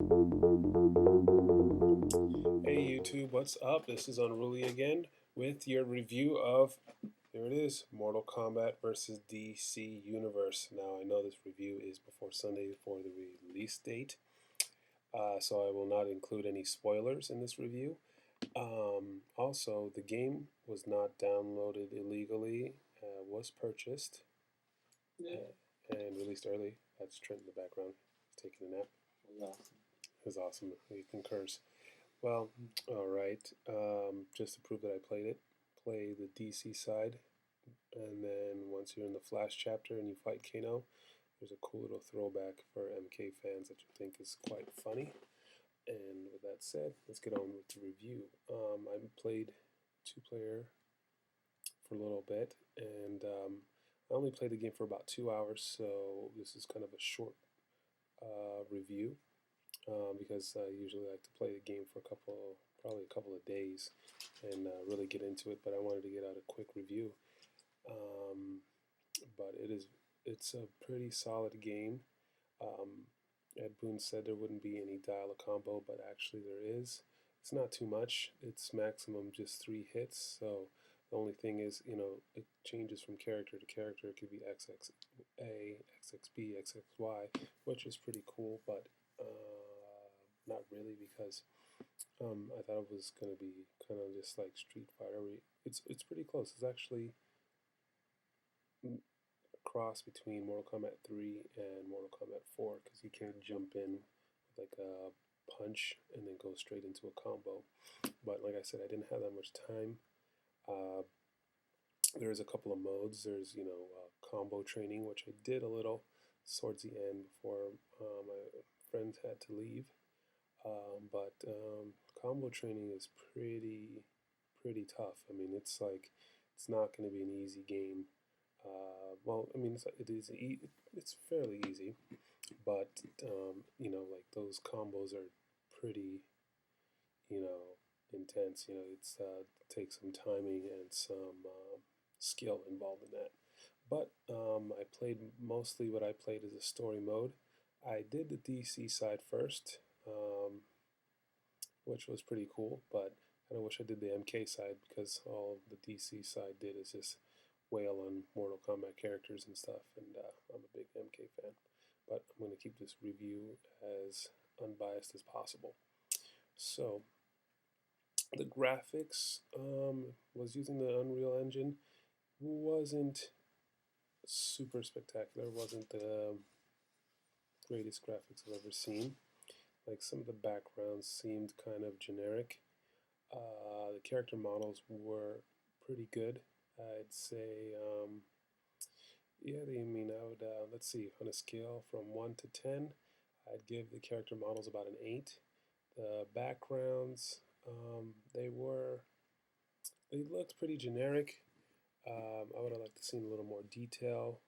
Hey YouTube, what's up? This is Unruly again with your review of, here it is, Mortal Kombat versus DC Universe. Now I know this review is before Sunday before the release date, so I will not include any spoilers in this review. Also, the game was not downloaded illegally, was purchased and released early. That's Trent in the background. He's taking a nap. It was awesome. He concurs. Well, all right. Just to prove that I played it, play the DC side, and then once you're in the Flash chapter and you fight Kano, there's a cool little throwback for MK fans that you think is quite funny. And with that said, let's get on with the review. I played two-player for a little bit, and I only played the game for about 2 hours, so this is kind of a short review. Because I usually like to play the game for probably a couple of days, and really get into it. But I wanted to get out a quick review. Um, but it's a pretty solid game. Um, Ed Boon said there wouldn't be any dial-a-combo, but actually there is. It's not too much. It's maximum just 3 hits. So the only thing is, it changes from character to character. It could be XXA, XXB, XXY, which is pretty cool, but not really, because I thought it was going to be kind of just like Street Fighter. It's pretty close. It's actually a cross between Mortal Kombat 3 and Mortal Kombat 4, because you can't jump in with like a punch and then go straight into a combo. But like I said, I didn't have that much time. There's a couple of modes. There's combo training, which I did a little towards the end before my friends had to leave. But combo training is pretty tough. I mean, it's not going to be an easy game. Well, I mean, it's fairly easy, but like those combos are pretty intense. It takes some timing and some skill involved in that. But I played mostly what I played as a story mode. I did the DC side first, which was pretty cool, but I wish I did the MK side, because all the DC side did is just wail on Mortal Kombat characters and stuff, and I'm a big MK fan. But I'm going to keep this review as unbiased as possible. So, the graphics was using the Unreal Engine. Wasn't super spectacular. Wasn't the greatest graphics I've ever seen. Like, some of the backgrounds seemed kind of generic. The character models were pretty good. I'd say, yeah, I would, let's see, on a scale from 1 to 10, I'd give the character models about an 8. The backgrounds, they looked pretty generic. I would have liked to seen a little more detail,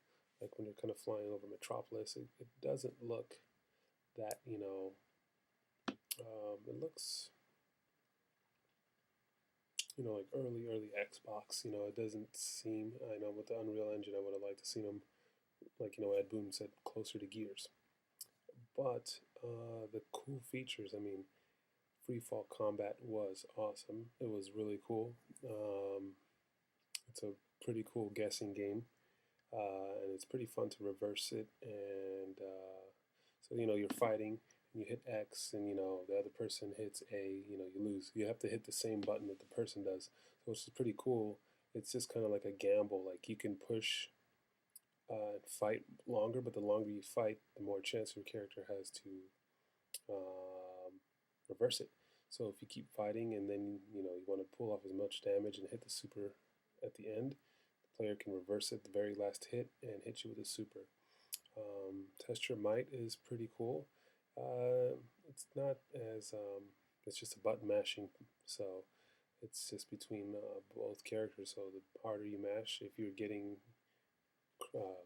like when you're kind of flying over Metropolis. It doesn't look that, it looks, like early Xbox. It doesn't seem, I know with the Unreal Engine, I would have liked to see them, like, Ed Boon said, closer to Gears. But the cool features, I mean, free fall combat was awesome. It was really cool. It's a pretty cool guessing game, and it's pretty fun to reverse it. And so you're fighting, and you hit X, and the other person hits A. You lose. You have to hit the same button that the person does, so which is pretty cool. It's just kind of like a gamble. Like, you can push and fight longer, but the longer you fight, the more chance your character has to reverse it. So if you keep fighting, and then you want to pull off as much damage and hit the super at the end, the player can reverse it the very last hit and hit you with a super. Test Your Might is pretty cool. It's not as it's just a button mashing, so it's just between both characters. So the harder you mash, if you're getting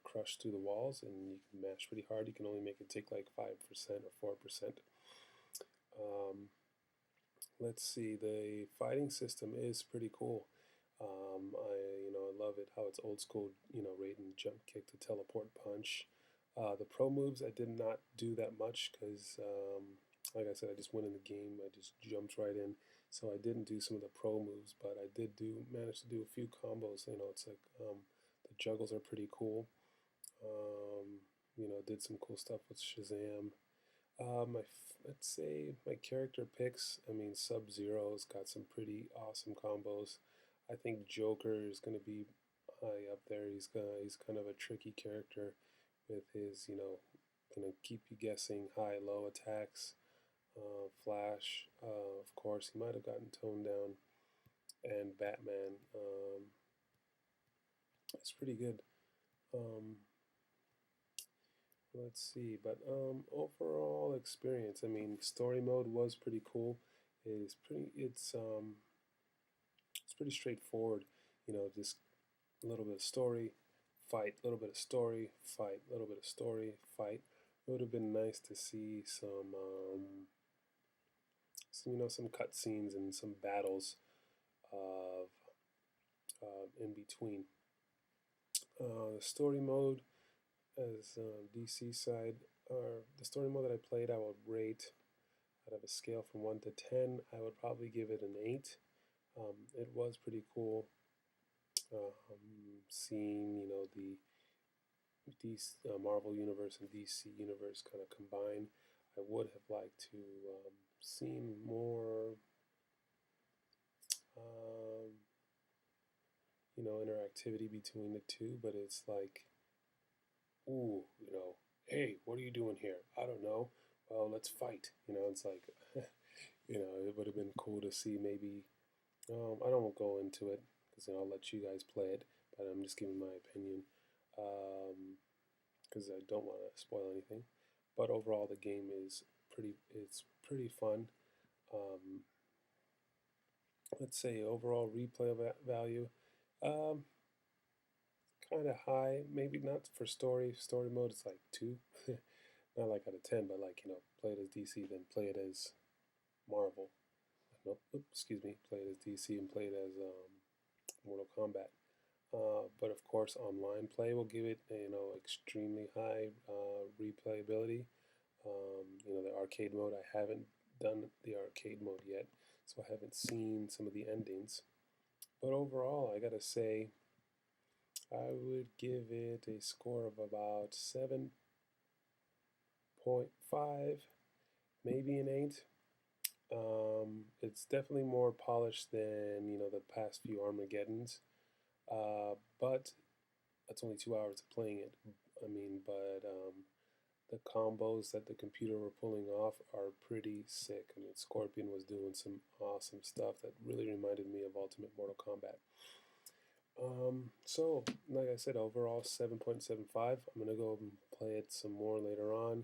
crushed through the walls and you can mash pretty hard, you can only make it take like 5% or 4%. Um, let's see, the fighting system is pretty cool. I love it how it's old school. Raid and jump kick to teleport punch. The pro moves I did not do that much, because Like I said, I just went in the game. I just jumped right in. So I didn't do some of the pro moves, but I did do manage to do a few combos. It's like the juggles are pretty cool. Um, did some cool stuff with Shazam. Let's say my character picks. I mean, Sub Zero's got some pretty awesome combos. I think Joker is going to be high up there. He's kind of a tricky character with his gonna keep you guessing high low attacks. Flash, of course, he might have gotten toned down, and Batman. It's pretty good. Um, let's see, but overall experience. I mean, story mode was pretty cool. It's pretty straightforward. Just a little bit of story, fight, a little bit of story, fight, a little bit of story, fight. It would have been nice to see some cutscenes and some battles of in between. The story mode, as DC side, or the story mode that I played, I would rate out of a scale from 1 to 10. I would probably give it an 8. It was pretty cool seeing, the DC, Marvel Universe and DC Universe kind of combine. I would have liked to seen more, um, interactivity between the two, but it's like, ooh, hey, what are you doing here? I don't know. Well, let's fight. It's like, it would have been cool to see maybe. I don't go into it because I'll let you guys play it, but I'm just giving my opinion because I don't want to spoil anything. But overall, the game is it's pretty fun. Um, let's say overall replay value, um, kind of high. Maybe not for story. Story mode is like 2, not like out of 10, but like play it as DC, then play it as Marvel. No, excuse me, play it as DC and play it as Mortal Kombat. But of course, online play will give it extremely high replayability. The arcade mode, I haven't done the arcade mode yet, so I haven't seen some of the endings. But overall, I gotta say, I would give it a score of about 7.5, maybe an 8. It's definitely more polished than the past few Armageddons, but that's only 2 hours of playing it. I mean, but the combos that the computer were pulling off are pretty sick. I mean, Scorpion was doing some awesome stuff that really reminded me of Ultimate Mortal Kombat. So, like I said, overall 7.75. I'm going to go and play it some more later on,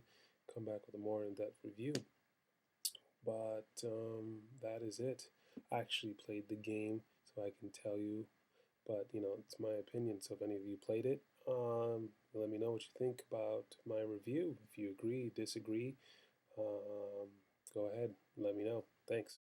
come back with a more in depth review. But that is it. I actually played the game, so I can tell you, but it's my opinion. So, if any of you played it, let me know what you think about my review. If you agree, disagree, um, go ahead, let me know. Thanks.